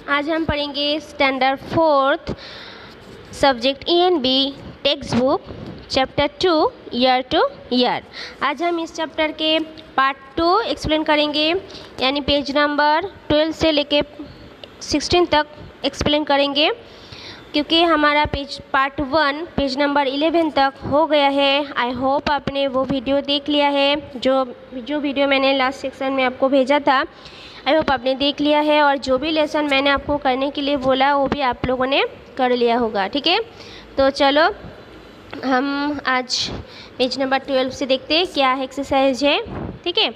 आज हम पढ़ेंगे standard 4th subject ENB text book chapter 2 year two year. आज हम इस चैप्टर के पार्ट 2 एक्सप्लेन करेंगे, यानी पेज नंबर 12 से लेके 16 तक एक्सप्लेन करेंगे, क्योंकि हमारा पार्ट 1 पेज नंबर 11 तक हो गया है। आई होप आपने वो वीडियो देख लिया है, जो वीडियो मैंने लास्ट सेक्शन में आपको भेजा था। आई होप आपने देख लिया है, और जो भी लेसन मैंने आपको करने के लिए बोला वो भी आप लोगों ने कर लिया होगा। ठीक है, तो चलो हम आज पेज नंबर 12 से देखते हैं क्या एक्सरसाइज है। ठीक है,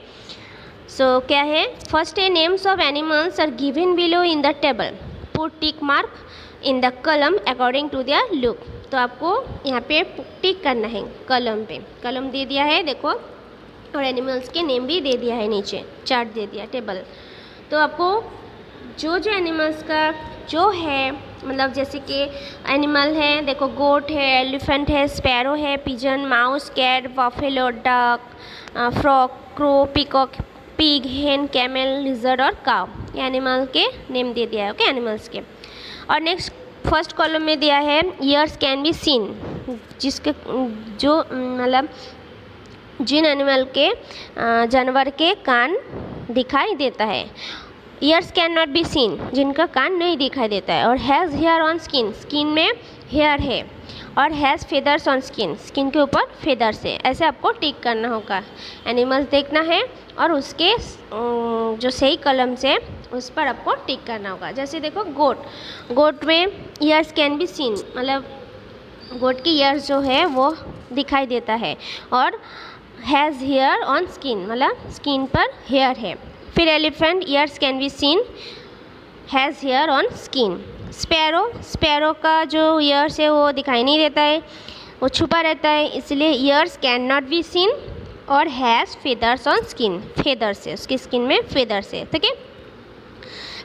सो क्या है, फर्स्ट है names of animals are given below in the table, put tick mark in the column according to their look. तो आपको यहाँ पे टिक करना है कलम पे, कलम दे दिया है देखो, और एनिमल्स के नेम भी दे दिया है, नीचे चार्ट दे दिया टेबल। तो आपको जो एनिमल्स का जो है, मतलब जैसे कि एनिमल है देखो, गोट है, एलिफेंट है, स्पैरो है, pigeon, mouse, cat, buffalo, duck, frog, crow, peacock, pig, hen, camel, lizard और काउ, ये एनिमल के नेम दे दिया है। ओके, एनिमल्स के। और नेक्स्ट फर्स्ट कॉलम में दिया है ईयर्स कैन बी सीन, जिसके जो मतलब जिन एनिमल के जानवर के कान दिखाई देता है। Ears can not be seen, जिनका कान नहीं दिखाई देता है। और has hair on skin, skin में हेयर है। और has feathers on skin, skin के ऊपर फेदर्स है। ऐसे आपको टिक करना होगा, एनिमल्स देखना है और उसके जो सही कलम से उस पर आपको टिक करना होगा। जैसे देखो गोट, गोट में ईयर्स कैन बी सीन, मतलब गोट की ईयर्स जो है वो दिखाई देता है। और हैज़ हेयर ऑन स्किन, मतलब स्किन पर हेयर है। फिर elephant, ears can be seen, has hair on skin. Sparrow, sparrow का जो ईयर्स है वो दिखाई नहीं देता है, वो छुपा रहता है, इसलिए ears can not be seen. और has feathers on skin, feathers है, उसकी स्किन में फेदर्स है। ठीक है,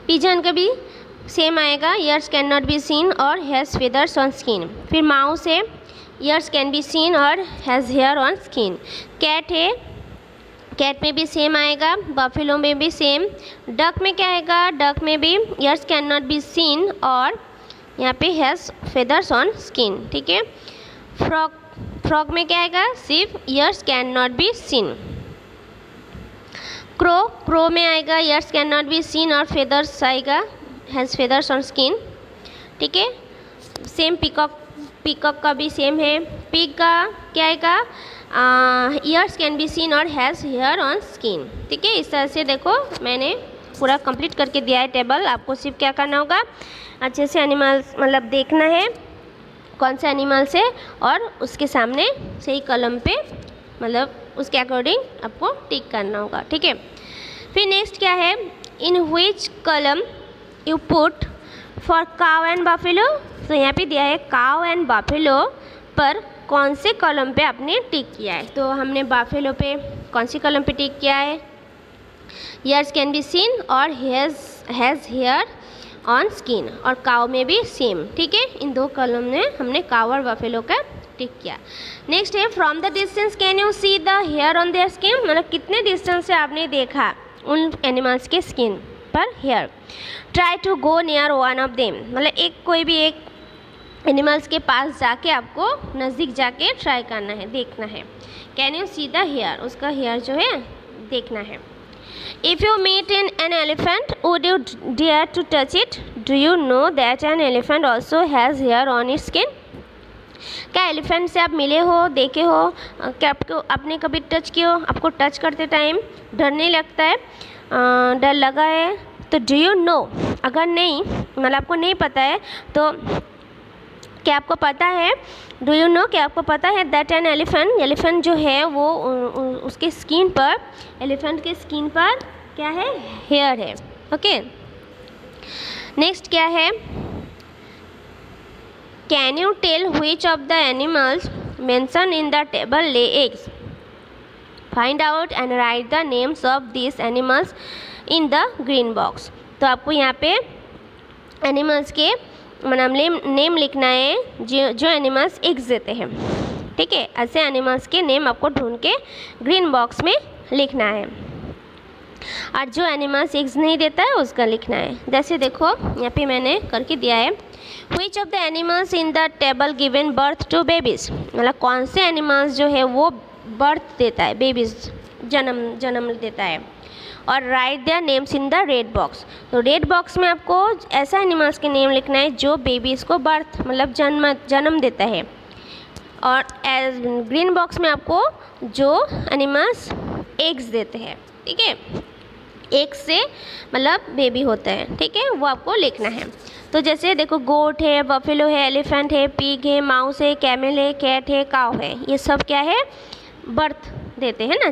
पिजन का भी सेम आएगा, ears can not be seen और हैज़ फेदर्स ऑन स्किन। फिर माउस है, ईयर्स कैन बी सीन और has hair on skin. Cat है, कैट में भी सेम आएगा, बफेलो में भी सेम। डक में क्या आएगा, डक में भी years can not be seen और यहाँ पे हैज़ फेदर्स ऑन स्किन। ठीक है, फ्रॉग, फ्रॉग में क्या आएगा, सिर्फ years can not be scene. Crow, crow में आएगा ears can not be seen और फेदर्स आएगा, हैज़ फेदर्स ऑन स्किन। ठीक है, सेम पीकॉक, पीकॉक का भी सेम है। पिग का क्या आएगा, ईयर्स कैन बी सीन और हैज़ हेयर ऑन स्किन। ठीक है, इस तरह से देखो मैंने पूरा कंप्लीट करके दिया है टेबल। आपको सिर्फ क्या करना होगा, अच्छे से एनिमल्स मतलब देखना है कौन सा एनिमल्स है, और उसके सामने सही कलम पे मतलब उसके अकॉर्डिंग आपको टिक करना होगा। ठीक है, फिर नेक्स्ट क्या है, इन व्हिच कलम you put for cow and buffalo. तो यहाँ पे दिया है काउ एंड बफेलो पर कौन से कॉलम पे आपने टिक किया है। तो हमने बफेलो पे कौन सी कॉलम पे टिक किया है, ईयर्स कैन बी सीन और हैज़ हेयर ऑन स्किन। और काउ में भी सेम। ठीक है, इन दो कॉलम में हमने काउ और बफेलो का टिक किया। नेक्स्ट है from the distance can you see the hair on their skin, मतलब कितने डिस्टेंस से आपने देखा उन एनिमल्स के स्किन पर hair. Try to go near one of them, मतलब कोई भी एक एनिमल्स के पास जाके आपको नज़दीक जाके ट्राई करना है, देखना है। Can you see the hair, उसका हेयर जो है देखना है। If you meet in an elephant would you dare to touch it, do you know that an elephant also has hair on its skin. क्या एलिफेंट से आप मिले हो, देखे हो, क्या आपने कभी टच किए हो, आपको टच करते टाइम डर नहीं लगता है, डर लगा है, तो डू यू नो, अगर नहीं मतलब आपको नहीं पता है तो क्या आपको पता है, डू यू नो, क्या आपको पता है दैट एन एलिफेंट, एलिफेंट जो है वो उसके स्किन पर, एलिफेंट के स्किन पर क्या है, हेयर है। ओके, नेक्स्ट क्या है, can you tell which of the animals mention in the table lay eggs, find out and write the names of this animals in the green box. तो आपको यहाँ पे एनिमल्स के मतलब नेम लिखना है जो एनिमल्स एग्स देते हैं। ठीक है, ऐसे एनिमल्स के नेम आपको ढूंढ के ग्रीन बॉक्स में लिखना है। और जो एनिमल्स एग्स नहीं देता है उसका लिखना है। जैसे देखो यहाँ पे मैंने करके दिया है, which of the animals in the table given birth to babies, मतलब कौन से एनिमल्स जो है वो बर्थ देता है, बेबीज जन्म देता है। और right their names in the red box, तो रेड बॉक्स में आपको ऐसा एनिमल्स के नेम लिखना है जो बेबीज़ को बर्थ मतलब जन्म देता है। और ग्रीन बॉक्स में आपको जो एनिमल्स एग्स देते हैं, ठीक है, एग से मतलब बेबी होता है, ठीक है, वो आपको लिखना है। तो जैसे देखो गोट है, बफेलो है, एलिफेंट है, पिग है, माउस है, कैमल है, कैट है, काव है, ये सब क्या है, बर्थ देते हैं ना,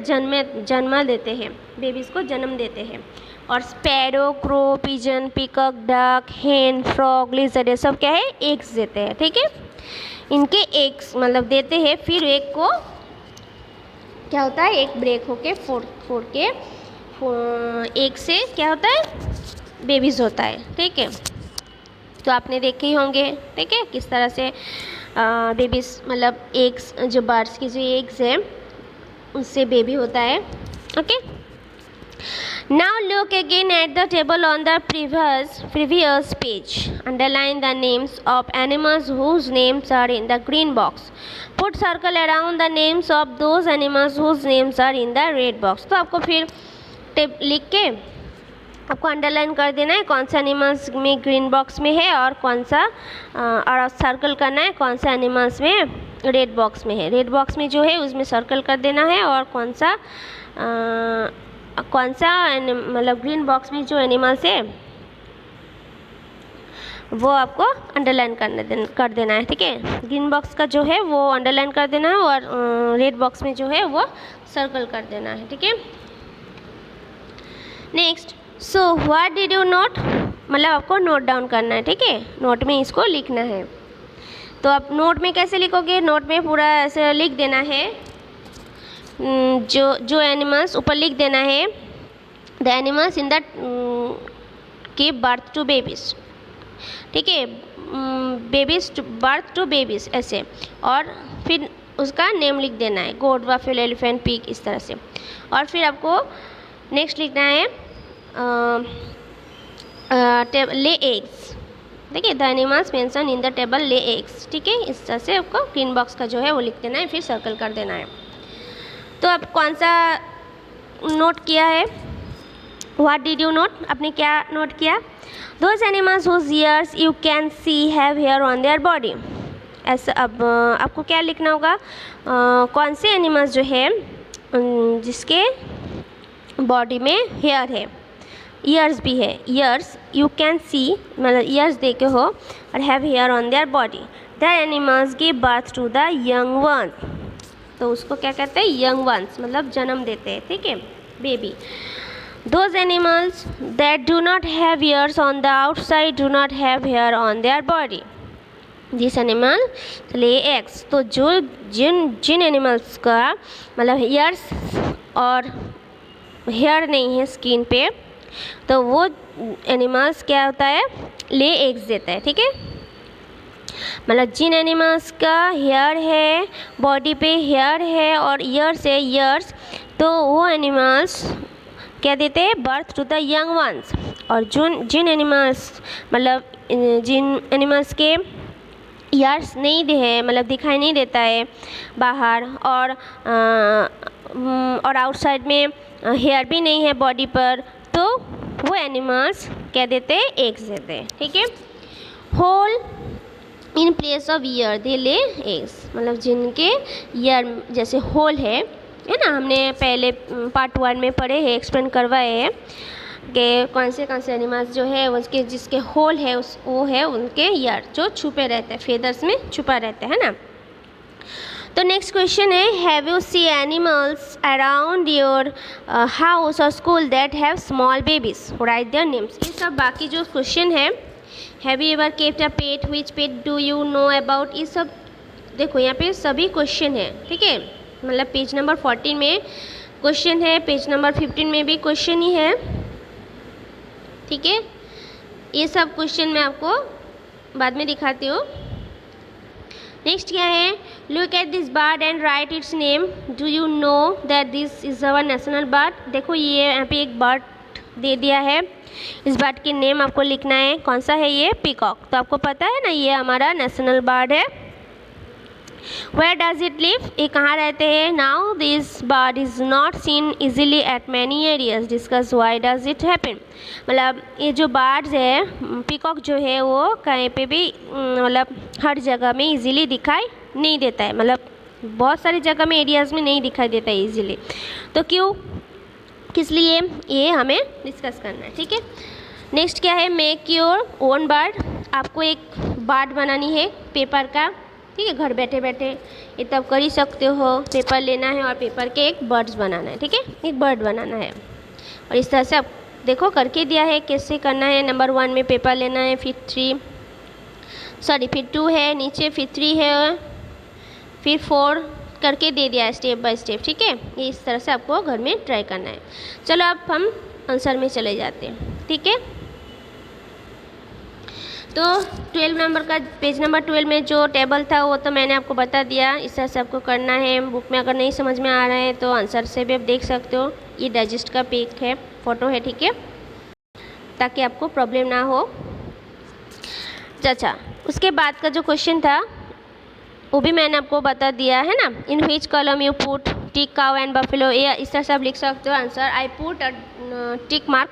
जन्म देते हैं, बेबीज़ को जन्म देते हैं। और sparrow, crow, pigeon, peacock, duck, हेन, फ्रॉग, लिजर्ड, ये सब क्या है, एग्स देते हैं, ठीक है। इनके एग्स मतलब देते हैं, फिर एक को क्या होता है, एक ब्रेक होके फोड़ के एक से क्या होता है, बेबीज़ होता है, ठीक है। तो आपने देखे ही होंगे, ठीक है, किस तरह से बेबीज़ मतलब एग्स, जो बर्ड्स की जो एग्स है उससे बेबी होता है, okay. Now look again at the table on the previous page. Underline the names of animals whose names are in the green box. Put circle around the names of those animals whose names are in the red box. तो आपको फिर लिख के आपको underline कर देना है कौन सा एनिमल्स में ग्रीन बॉक्स में है और कौन सा, और सर्कल करना है कौन सा एनिमल्स में रेड बॉक्स में है। रेड बॉक्स में जो है उसमें सर्कल कर देना है, और कौन सा मतलब ग्रीन बॉक्स में जो एनिमल्स है वो आपको अंडरलाइन कर देना है, ठीक है। ग्रीन बॉक्स का जो है वो अंडरलाइन कर देना है, और रेड बॉक्स में जो है वो सर्कल कर देना है, ठीक है। Next, so what did you note, मतलब आपको नोट डाउन करना है, ठीक है, नोट में इसको लिखना है। तो आप नोट में कैसे लिखोगे, नोट में पूरा ऐसे लिख देना है, जो एनिमल्स ऊपर लिख देना है, the animals in the give birth to babies, ठीक है, बेबीज़ बर्थ टू बेबीज़ ऐसे, और फिर उसका नेम लिख देना है, गोट, बफेलो, एलिफेंट, पिग, इस तरह से। और फिर आपको नेक्स्ट लिखना है ले एग्स, देखिए the animals mention in the table lay eggs, ठीक है, इस तरह से आपको ग्रीन बॉक्स का जो है वो लिख देना है, फिर सर्कल कर देना है। तो अब कौन सा नोट किया है, व्हाट डिड यू नोट, आपने क्या नोट किया, those animals whose ears you can see have hair on their body. ऐसा अब आपको क्या लिखना होगा, कौन से एनिमल्स जो है जिसके बॉडी में हेयर है, ईयर्स भी है, ईयर्स यू कैन सी मतलब ईयर्स देखे हो, और have hair on their body, the animals give birth to the young one, तो उसको क्या कहते हैं, यंग वंस, मतलब जन्म देते हैं, ठीक है, baby. Those animals that do not have ears on the outside do not have hair on their body, this animal lay eggs, तो जो जिन एनिमल्स का मतलब ईयर्स और हेयर नहीं है स्किन पे, तो वो एनिमल्स क्या होता है, ले एग्स देता है, ठीक है। मतलब जिन एनिमल्स का हेयर है, बॉडी पे हेयर है और ईयर्स है, ईयर्स, तो वो एनिमल्स क्या देते हैं, birth to the young ones. और जिन एनिमल्स मतलब जिन एनिमल्स के ईयर्स नहीं है, मतलब दिखाई नहीं देता है बाहर, और आउटसाइड में हेयर भी नहीं है बॉडी पर, तो वो एनिमल्स क्या देते हैं, एग्स देते हैं, ठीक है। Hole in place of ear they lay eggs, मतलब जिनके ईयर जैसे होल है ना, हमने पहले पार्ट 1 में पढ़े हैं, एक्सप्लेन करवाए हैं कि कौन से एनिमल्स जो है उसके जिसके होल है वो है उनके ईयर जो छुपे रहते हैं, फेदर्स में छुपा रहता है ना। तो नेक्स्ट क्वेश्चन है, have you see animals around your house और school that have small babies, write their names. ये सब बाकी जो क्वेश्चन है, have you ever kept a pet, which pet do you know about, ये सब देखो यहाँ पे सभी क्वेश्चन है, ठीक है, मतलब पेज नंबर 14 में क्वेश्चन है, पेज नंबर 15 में भी क्वेश्चन ही है, ठीक है। ये सब क्वेश्चन मैं आपको बाद में दिखाती हूँ। नेक्स्ट क्या है, look at this bird and write its name, do you know that this is our national bird. देखो ये यहाँ पे एक बर्ड दे दिया है, इस बर्ड के नेम आपको लिखना है, कौन सा है ये, पीकॉक। तो आपको पता है ना ये हमारा नेशनल बर्ड है। वेयर डज इट लिव, ये कहाँ रहते हैं। Now this bird is not seen easily eight many areas, discuss why does it happen. मतलब ये जो बर्ड्स है, पीकॉक जो है वो कहीं पे भी मतलब हर जगह में इजीली दिखाई नहीं देता है, मतलब बहुत सारी जगह में एरियाज़ में नहीं दिखाई देता है इजीली। तो क्यों, किस लिए, ये हमें डिस्कस करना है, ठीक है। नेक्स्ट क्या है, मेक योर ओन बर्ड, आपको एक बर्ड बनानी है पेपर का, ठीक है। घर बैठे बैठे ये तब कर ही सकते हो, पेपर लेना है और पेपर के एक बर्ड्स बनाना है, ठीक है, एक बर्ड बनाना है। और इस तरह से आप देखो करके दिया है कैसे करना है। नंबर 1 में पेपर लेना है, फिर 2 है नीचे, फिर 3 है, फिर 4 करके दे दिया है स्टेप बाय स्टेप, ठीक है। ये इस तरह से आपको घर में ट्राई करना है। चलो अब हम आंसर में चले जाते हैं, ठीक है। तो 12 नंबर का पेज नंबर 12 में जो टेबल था वो तो मैंने आपको बता दिया, इस तरह से आपको करना है। बुक में अगर नहीं समझ में आ रहा है तो आंसर से भी आप देख सकते हो, ये डाइजेस्ट का पिक है, फ़ोटो है, ठीक है, ताकि आपको प्रॉब्लम ना हो। अच्छा, उसके बाद का जो क्वेश्चन था वो भी मैंने आपको बता दिया है ना। In which column you put tick cow and buffalo, ये इस तरह से आप लिख सकते हो answer. I put a tick mark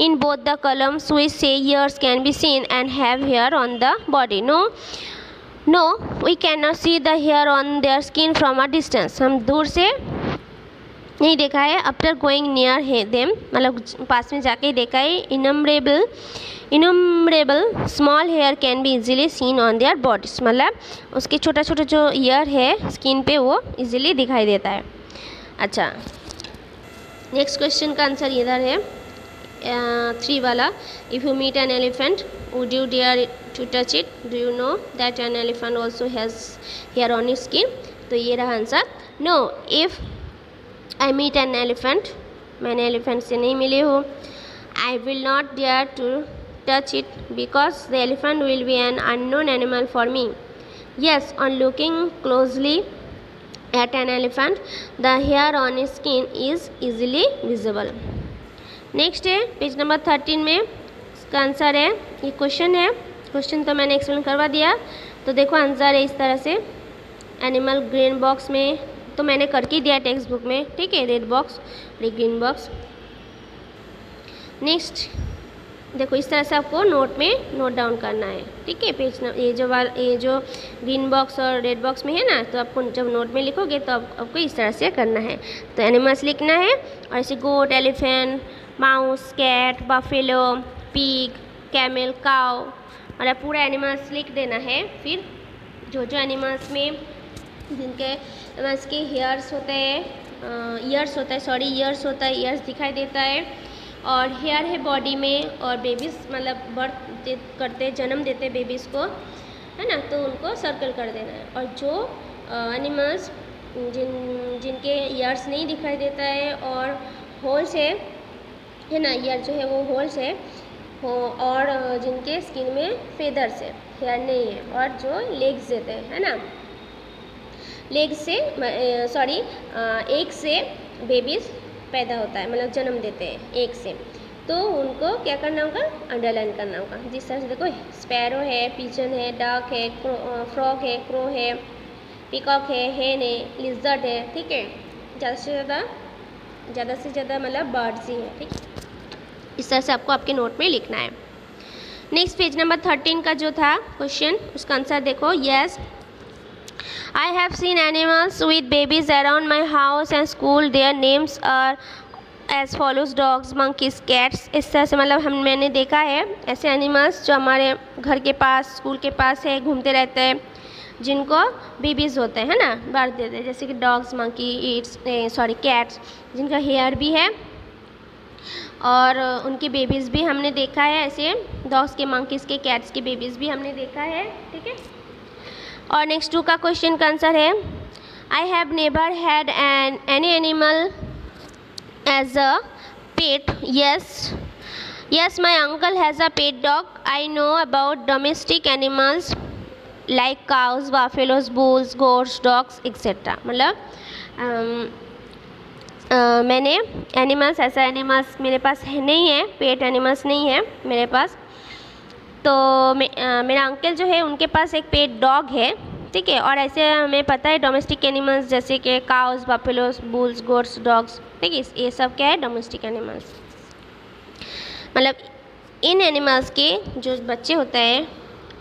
in both the columns which say ears can be seen and have hair on the body. No, we cannot see the hair on their skin from a distance, हम दूर से नहीं देखा है। After going near है them, मतलब पास में जाके देखा है। Innumerable small hair can be easily seen on their bodies, मतलब उसके छोटा छोटा जो ईयर है स्किन पे वो इजीली दिखाई देता है। अच्छा, नेक्स्ट क्वेश्चन का आंसर इधर है 3 वाला। If you meet an elephant would you dare to touch it, do you know that an elephant also has hair on its skin. तो ये रहा answer. No, if I meet an elephant, मैंने elephant से नहीं मिली हूँ। I will not dare to touch it because the elephant will be an unknown animal for me. Yes, on looking closely at an elephant the hair on its skin is easily visible. Next है page number 13 में, इसका answer है, ये question है, question तो मैंने explain करवा दिया। तो देखो आंसर है इस तरह से, एनिमल ग्रीन बॉक्स में तो मैंने करके दिया टेक्स्ट बुक में, ठीक है, रेड बॉक्स और ग्रीन बॉक्स। नेक्स्ट देखो इस तरह से आपको नोट में नोट डाउन करना है, ठीक है। ये जो ग्रीन बॉक्स और रेड बॉक्स में है ना, तो आपको जब नोट में लिखोगे तो आपको इस तरह से करना है। तो एनिमल्स लिखना है और ऐसे goat, elephant, mouse, cat, buffalo, pig, camel, cow, मतलब पूरा एनिमल्स लिख देना है। फिर जो जो एनिमल्स में जिनके एनिमल्स के ईयर्स होते हैं, ईयर्स होता है, ईयर्स दिखाई देता है और हेयर है बॉडी में, और बेबीज़ मतलब बर्थ करते, जन्म देते बेबीज़ को, है ना, तो उनको सर्कल कर देना है। और जो एनिमल्स जिनके ईयर्स नहीं दिखाई देता है और होल्स है ना, ईयर जो है वो होल्स है हो, और जिनके स्किन में फेदर्स है, हेयर नहीं है, और जो लेग्स देते हैं, है ना, लेग्स से एक से बेबीज़ पैदा होता है, मतलब जन्म देते हैं एक से, तो उनको क्या करना होगा, अंडरलाइन करना होगा। जिस तरह से देखो स्पैरो है, पिजन है, डक है, फ्रॉग है, क्रो है, पिकॉक है, हेन है, लिजर्ड है, ठीक है, ज़्यादा से ज़्यादा मतलब बर्ड्स ही है, ठीक है। इस तरह से आपको आपके नोट में लिखना है। नेक्स्ट पेज नंबर 13 का जो था क्वेश्चन, उसका आंसर देखो। Yes, I have seen animals with babies around my house and school. Their names are as follows: dogs, monkeys, cats. इस तरह से मतलब मैंने देखा है ऐसे एनिमल्स जो हमारे घर के पास, स्कूल के पास है, घूमते रहते हैं, जिनको बेबीज़ होते हैं ना, बर्थ देते हैं, जैसे कि डॉग्स, मंकी, कैट्स, जिनका हेयर भी है और उनके बेबीज़ भी हमने देखा है। ऐसे डॉग्स के, मंकीज़ के, कैट्स के बेबीज़ भी हमने देखा है, ठीक है। और नेक्स्ट 2 का क्वेश्चन का आंसर है, I have never had any animal as a pet. Yes my uncle has a pet dog. I know about domestic animals like cows, buffaloes, bulls, goats, dogs etcetera. मतलब मैंने animals, ऐसा animals मेरे पास है नहीं है, pet animals नहीं है मेरे पास। तो मेरा अंकल जो है उनके पास एक पेट डॉग है, ठीक है। और ऐसे हमें पता है डोमेस्टिक एनिमल्स जैसे कि cows, buffaloes, bulls, goats, dogs, ठीक है, ये सब क्या है, डोमेस्टिक एनिमल्स। मतलब इन एनिमल्स के जो बच्चे होते हैं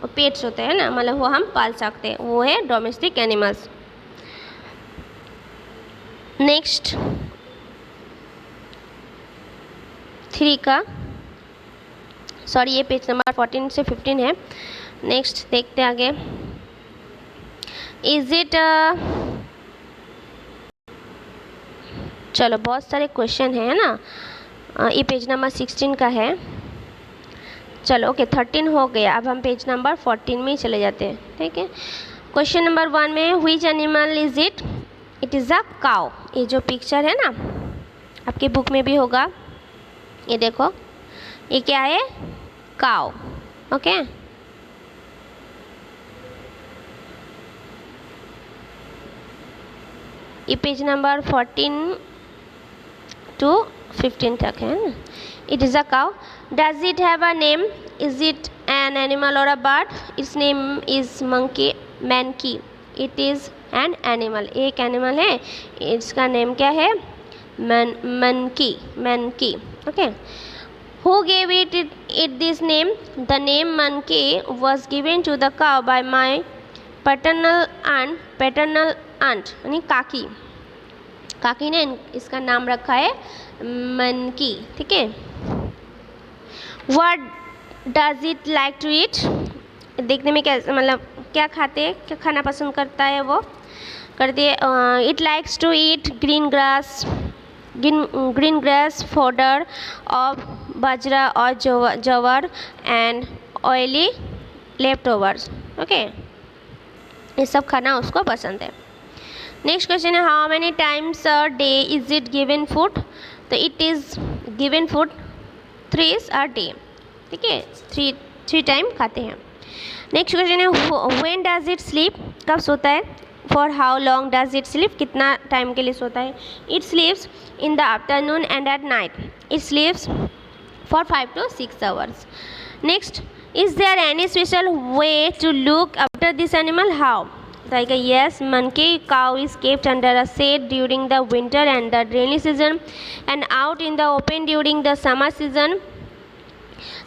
और पेट्स होते हैं ना, मतलब वो हम पाल सकते हैं, वो है डोमेस्टिक एनिमल्स। नेक्स्ट 3 का, सॉरी ये पेज नंबर 14 से 15 है। नेक्स्ट देखते हैं आगे। इज इट, चलो बहुत सारे क्वेश्चन है ना, ये पेज नंबर 16 का है। चलो ओके 13 हो गया, अब हम पेज नंबर 14 में ही चले जाते हैं, ठीक है। क्वेश्चन नंबर 1 में which animal is it? It is a cow. ये जो पिक्चर है ना आपके बुक में भी होगा, ये देखो, ये क्या है, काउ, ओके। ये पेज नंबर 14 to 15 तक है। It is a cow. Does it have a name? Is it an animal और a bird? Its name is monkey, monkey. It is an animal, एक एनिमल है, इसका नेम क्या है, monkey, monkey, okay. Who gave it this name? The name monkey was given to the cow by my paternal aunt यानी काकी, काकी ने इसका नाम रखा है मनकी, ठीक है। What does it like to eat? देखने में क्या, मतलब क्या खाते, क्या खाना पसंद करता है वो, करती है। It likes to eat green grass fodder of bajra or jowar and oily leftovers, okay. ये सब खाना उसको पसंद है। नेक्स्ट क्वेश्चन है how many times a day is it given food? तो it is given food 3 a day, ठीक है, 3 टाइम खाते हैं। नेक्स्ट क्वेश्चन है व्हेन डज इट स्लीप? कब सोता है? For how long does it sleep? कितना टाइम के लिए सोता है? It sleeps in the afternoon and at night. It sleeps for 5 to 6 hours. Next, is there any special way to look after this animal? How? Like yes, monkey cow is kept under a shade during the winter and the rainy season and out in the open during the summer season.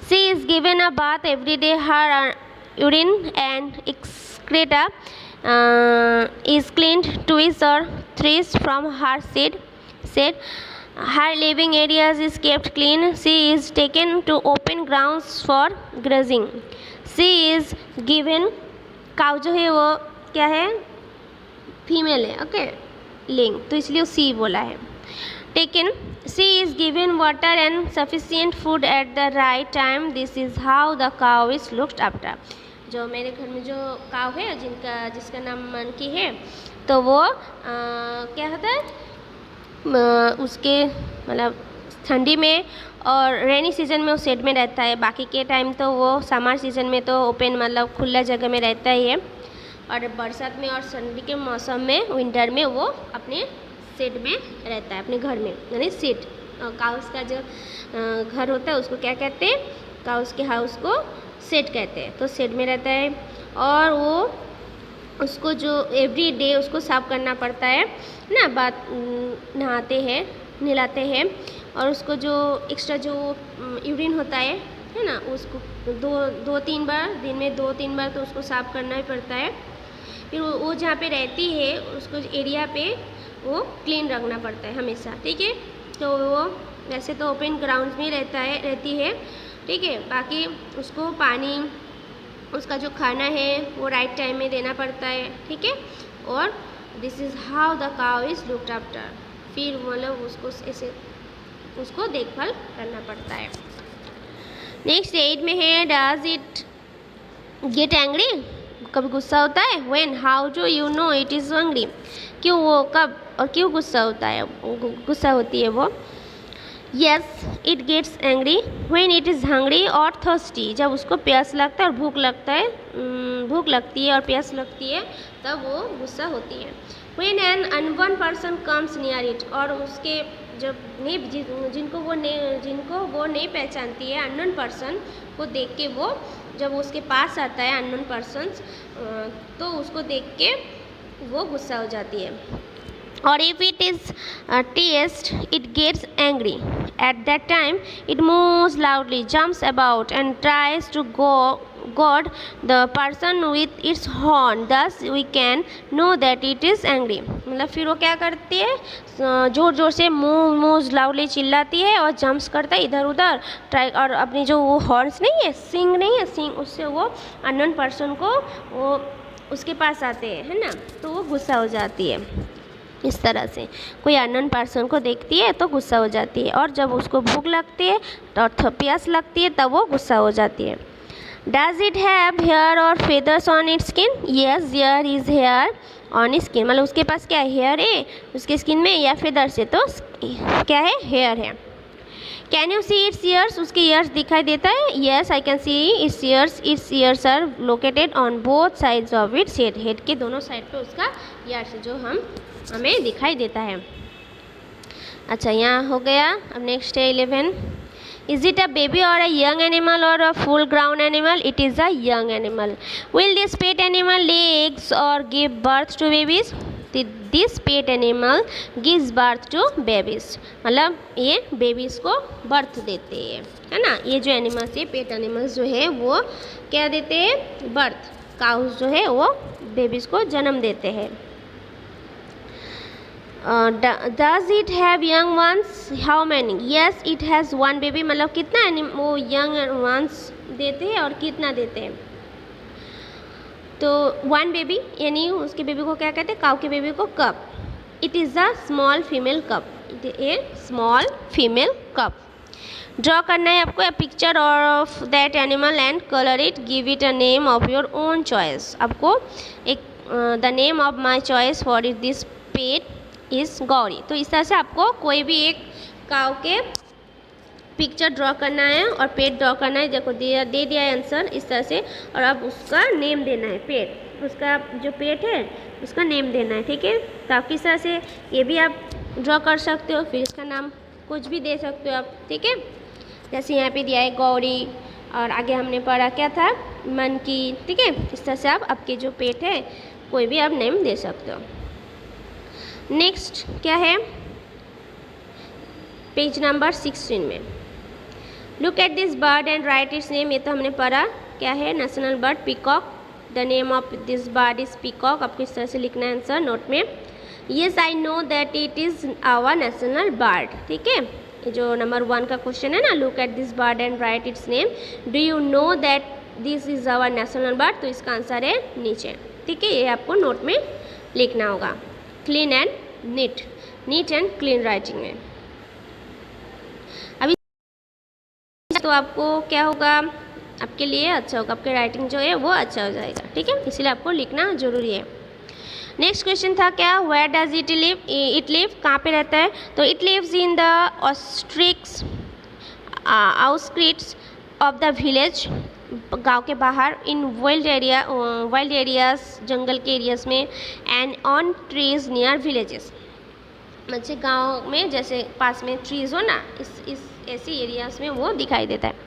She is given a bath every day. Her urine and excreta is cleaned twice or thrice from her shed. Her living areas is kept clean. She is taken to open grounds for grazing. She is given, cow जो है वो क्या है, female है, okay, लिंग, तो इसलिए सी बोला है। Taken, she is given water and sufficient food at the right time. This is how the cow is looked after. जो मेरे घर में जो काउ है जिसका नाम मनकी है, तो वो क्या होता है, उसके मतलब ठंडी में और रेनी सीजन में वो शेड में रहता है, बाकी के टाइम तो वो समर सीजन में तो ओपन मतलब खुला जगह में रहता ही है, और बरसात में और ठंडी के मौसम में विंटर में वो अपने शेड में रहता है, अपने घर में, यानी शेड। काउस का जो घर होता है उसको क्या कहते हैं, काउस के हाउस को शेड कहते हैं। तो शेड में रहता है और वो उसको जो एवरी डे उसको साफ़ करना पड़ता है ना, नहाते हैं, नहलाते हैं, और उसको जो एक्स्ट्रा जो यूरिन होता है ना, उसको 2-3 बार दिन में 2-3 बार तो उसको साफ़ करना ही पड़ता है। फिर वो जहाँ पे रहती है उसको एरिया पे वो क्लीन रखना पड़ता है हमेशा, ठीक है। तो वो वैसे तो ओपन ग्राउंड में रहती है, ठीक है। बाकी उसको पानी, उसका जो खाना है वो राइट टाइम में देना पड़ता है, ठीक है। और this is how the cow is looked after. फिर मतलब उसको ऐसे उसको देखभाल करना पड़ता है। नेक्स्ट 8 में है डज इट गेट एंग्री? कब गुस्सा होता है? When, how do you no it is angry? क्यों, वो कब और क्यों गुस्सा होता है, गुस्सा होती है वो? Yes it gets angry when it is hungry और थर्स्टी, जब उसको प्यास लगता है और भूख लगता है, भूख लगती है और प्यास लगती है तब वो गुस्सा होती है। When an unknown person comes near it, और उसके जब जिनको वो नहीं पहचानती है, अननोन पर्सन को देख के वो जब उसके पास आता है अननोन पर्सन, तो उसको देख के वो गुस्सा हो जाती है। और if it is teased, it gets angry. At that time, it moves loudly, jumps about, and tries to goad the person with its horn. Thus, we can know that it is angry. मतलब फिर वो क्या करती है, ज़ोर ज़ोर से move loudly चिल्लाती है और जंप्स करता है इधर उधर, ट्राई, और अपनी जो वो हॉर्न्स नहीं है, सिंग नहीं है, सिंग, उससे वो अननोन पर्सन को वो उसके पास आते हैं, है ना, तो वो गुस्सा हो जाती है। इस तरह से कोई अननोन पर्सन को देखती है तो गुस्सा हो जाती है, और जब उसको भूख लगती है और प्यास लगती है तब वो गुस्सा हो जाती है। डज इट हैव हेयर और feathers on its skin? Yes there is hair on skin, मतलब उसके पास क्या है, हेयर है उसके स्किन में या फेदर्स है, तो क्या है, हेयर है। Can you see its ears? उसके ईयर्स दिखाई देता है? Yes I can see its ears are located on both sides of its head, head के दोनों साइड पे उसका ईयर्स है जो हमें दिखाई देता है। अच्छा यहाँ हो गया। अब नेक्स्ट है 11। इज इट अ बेबी और अ यंग एनिमल और a full grown animal? It is a young animal. Will this pet animal lay eggs और give birth to babies? This pet animal gives birth to babies, मतलब ये babies को birth देते हैं, है ना। ये जो एनिमल्स है, पेट एनिमल्स जो है वो क्या देते हैं, बर्थ। काउस जो है वो बेबीज़ को जन्म देते हैं। Does it have young ones? How many? Yes it has one baby, मतलब कितना वो यंग वंस देते हैं और कितना देते हैं, तो वन बेबी, यानी उसके बेबी को क्या कहते हैं, काऊ के बेबी को calf. It is a small female calf, a small female calf. Draw करना है आपको, a picture of that animal and colour it, give it a name of your own choice. आपको एक the name of my choice for it this pet is Gauri. तो इस तरह से आपको कोई भी एक काऊ के पिक्चर ड्रॉ करना है और पेट ड्रॉ करना है। देखो दे दिया है आंसर इस तरह से, और अब उसका नेम देना है, पेट, उसका जो पेट है उसका नेम देना है, ठीक है। तो आप किस तरह से ये भी आप ड्रॉ कर सकते हो, फिर इसका नाम कुछ भी दे सकते हो आप, ठीक है। जैसे यहाँ पे दिया है गौरी, और आगे हमने पढ़ा क्या था, मन की, ठीक है। इस तरह से आप आपके जो पेट है कोई भी आप नेम दे सकते हो। नेक्स्ट क्या है, पेज नंबर 16 में, look at this bird and write its name. ये तो हमने पढ़ा, क्या है, national bird peacock. The name of this bird is peacock. आपको इस तरह से लिखना है आंसर नोट में। Yes I know that it is our national bird, ठीक है। ये जो नंबर 1 का क्वेश्चन है ना, look at this bird and write its name, do you know that this is our national bird, तो इसका आंसर है नीचे, ठीक है। ये आपको नोट में लिखना होगा, clean and neat and clean writing में। अभी तो आपको क्या होगा, आपके लिए अच्छा होगा, आपके राइटिंग जो है वो अच्छा हो जाएगा, ठीक है। इसलिए आपको लिखना जरूरी है। नेक्स्ट क्वेश्चन था क्या, where does it live? It live कहाँ पे रहता है, तो it lives in the outskirts outskirts of the village, गांव के बाहर, इन वाइल्ड एरियाज, जंगल के एरियाज में, and on trees near villages, मतलब गांव में जैसे पास में ट्रीज हो ना, इस ऐसी एरियाज में वो दिखाई देता है।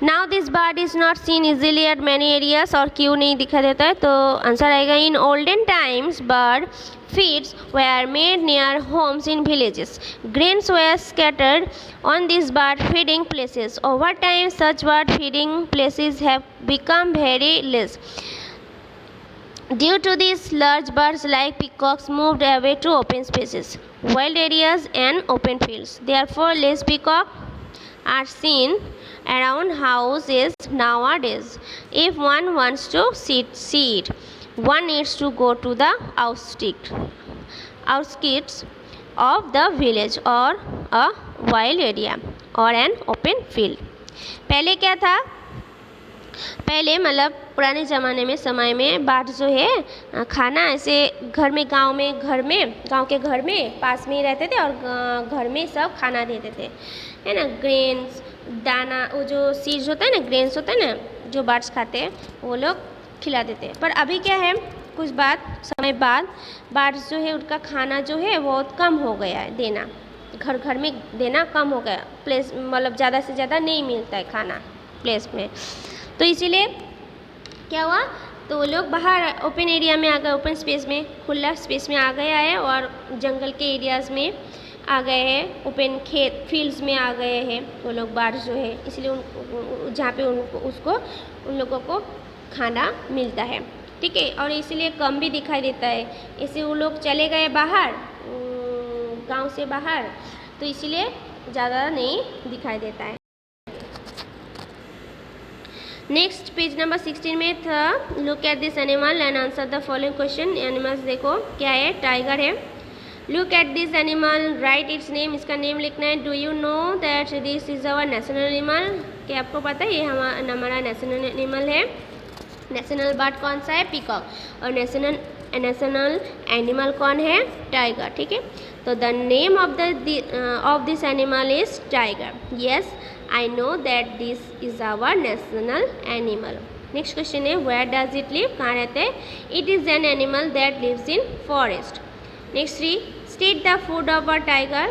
Now this bird is not seen easily eight many areas, और क्यों नहीं दिखाई देता है, तो आंसर आएगा in olden times bird feeds were made near homes in villages. Grains were scattered on these bird feeding places. Over time, such bird feeding places have become very less. Due to this, large birds like peacocks moved away to open spaces, wild areas, and open fields. Therefore, less peacocks are seen around houses nowadays. If one wants to see it, one needs to go to the outskirts of the village or a wild area or an open field. पहले क्या था, पहले मतलब पुराने ज़माने में समय में बाढ़ जो है खाना ऐसे घर में गांव के घर में पास में ही रहते थे और घर में सब खाना देते थे, है ना। ग्रेन्स दाना, वो जो सीड्स होता है ना, ग्रेन्स होता है ना जो बर्ड्स खाते हैं, वो लोग खिला देते हैं। पर अभी क्या है, कुछ समय बाद बर्ड्स जो है उनका खाना जो है बहुत कम हो गया है देना, घर घर में देना कम हो गया, प्लेस मतलब ज़्यादा से ज़्यादा नहीं मिलता है खाना प्लेस में। तो इसीलिए क्या हुआ, तो वो लोग बाहर ओपन एरिया में आ गए, ओपन स्पेस में, खुला स्पेस में आ गया है और जंगल के एरियाज़ में आ गए हैं, ओपन खेत फील्ड्स में आ गए हैं वो लोग बर्ड्स जो है। इसलिए जहाँ पे उन लोगों को खाना मिलता है, ठीक है। और इसीलिए कम भी दिखाई देता है, इससे वो लोग चले गए बाहर गांव से बाहर, तो इसीलिए ज़्यादा नहीं दिखाई देता है। नेक्स्ट पेज नंबर 16 में था, look at this animal and answer the following question. Animals देखो क्या है, टाइगर है। Look at this animal, right its name, इसका नेम लिखना है। Do you know that this is our national animal, क्या आपको पता है ये हमारा नेशनल एनिमल है। नेशनल बर्ड कौन सा है, पीकॉक। और नेशनल एनिमल कौन है, टाइगर, ठीक है। तो the name of this animal is tiger. Yes I know that this is our national animal. Next question है, where does it live, कहाँ रहते हैं। It is an animal that lives in forest. Next 3, state the food of a tiger.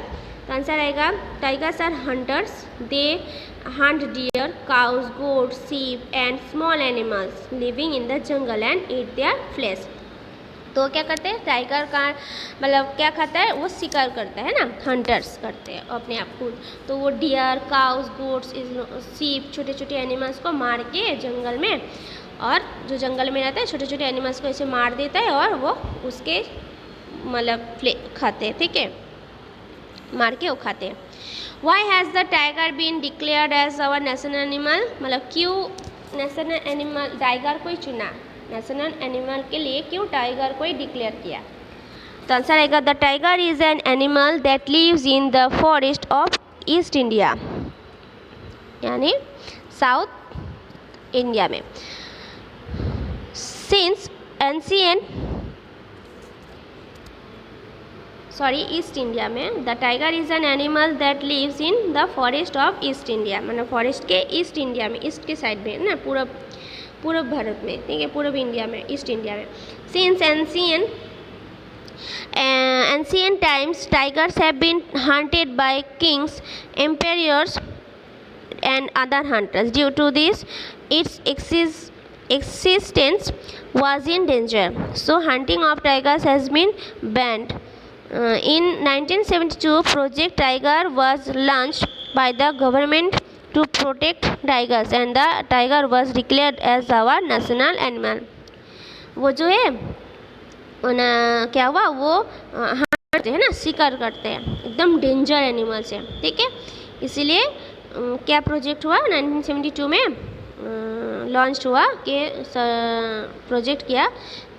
तो answer आएगा, tigers are hunters. They hunt deer, cows, goats, sheep and small animals living in the jungle and eat their flesh. तो क्या करते हैं, tiger का मतलब क्या खाता है, वो शिकार करता है ना, हंटर्स करते हैं अपने आप खुद। तो वो डियर, काउस, गोट्स, सीप, छोटे छोटे एनिमल्स को मार के जंगल में, और जो जंगल में रहता है छोटे छोटे एनिमल्स को ऐसे मार देता है और वो उसके मतलब खाते हैं, ठीक है, मार के वो खाते हैं। Why has the tiger been declared as our national animal, मतलब क्यों नेशनल एनिमल टाइगर को ही चुना, नेशनल एनिमल के लिए क्यों टाइगर को ही डिक्लेयर किया। तो आंसर आएगा, the tiger is an animal that lives in the forest of East India, यानी साउथ इंडिया में। सिंस ईस्ट इंडिया में, the tiger is an animal that lives in the forest of East India, मतलब forest के East India में, East के side में ना, पूर्व भारत में, ठीक है, पूर्व इंडिया में, ईस्ट इंडिया में। Since ancient times tigers have been hunted by kings, emperors and other hunters. Due to this, its existence was in danger, so hunting of tigers has been banned. In 1972, Project Tiger was launched by the government to protect tigers and the tiger was declared as our national animal. वो जो है क्या हुआ, वो है ना, शिकार करते हैं, एकदम डेंजर एनिमल्स है, ठीक है। इसीलिए क्या प्रोजेक्ट हुआ 1972 में लॉन्च हुआ कि प्रोजेक्ट किया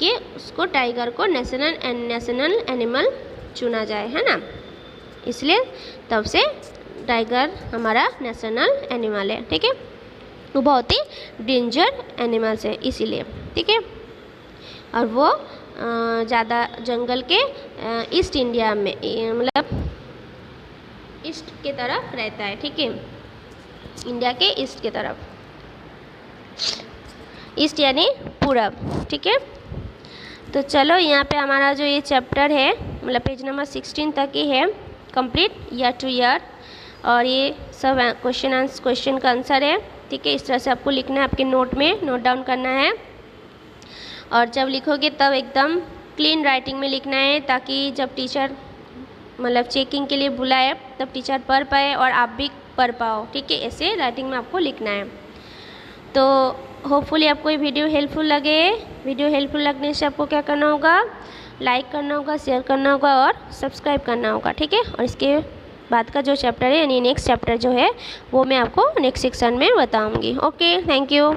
कि उसको टाइगर को नेशनल एनिमल चुना जाए, है ना। इसलिए तब से टाइगर हमारा नेशनल एनिमल है, ठीक है। वो बहुत ही डेंजर एनिमल्स है इसीलिए, ठीक है। और वो ज़्यादा जंगल के ईस्ट इंडिया में, मतलब ईस्ट के तरफ रहता है, ठीक है, इंडिया के ईस्ट के तरफ, ईस्ट यानी पूरब, ठीक है। तो चलो यहाँ पे हमारा जो ये चैप्टर है मतलब पेज नंबर 16 तक ही है कंप्लीट, ईयर टू ईयर, और ये सब क्वेश्चन का आंसर है, ठीक है। इस तरह से आपको लिखना है, आपके नोट में नोट डाउन करना है, और जब लिखोगे तब एकदम क्लीन राइटिंग में लिखना है, ताकि जब टीचर मतलब चेकिंग के लिए बुलाए तब टीचर पढ़ पाए और आप भी पढ़ पाओ, ठीक है। ऐसे राइटिंग में आपको लिखना है। तो होपफुली आपको ये वीडियो हेल्पफुल लगे। वीडियो हेल्पफुल लगने से आपको क्या करना होगा, लाइक करना होगा, शेयर करना होगा और सब्सक्राइब करना होगा, ठीक है। और इसके बाद का जो चैप्टर है यानी नेक्स्ट चैप्टर जो है वो मैं आपको नेक्स्ट सेक्शन में बताऊंगी। Okay, thank you.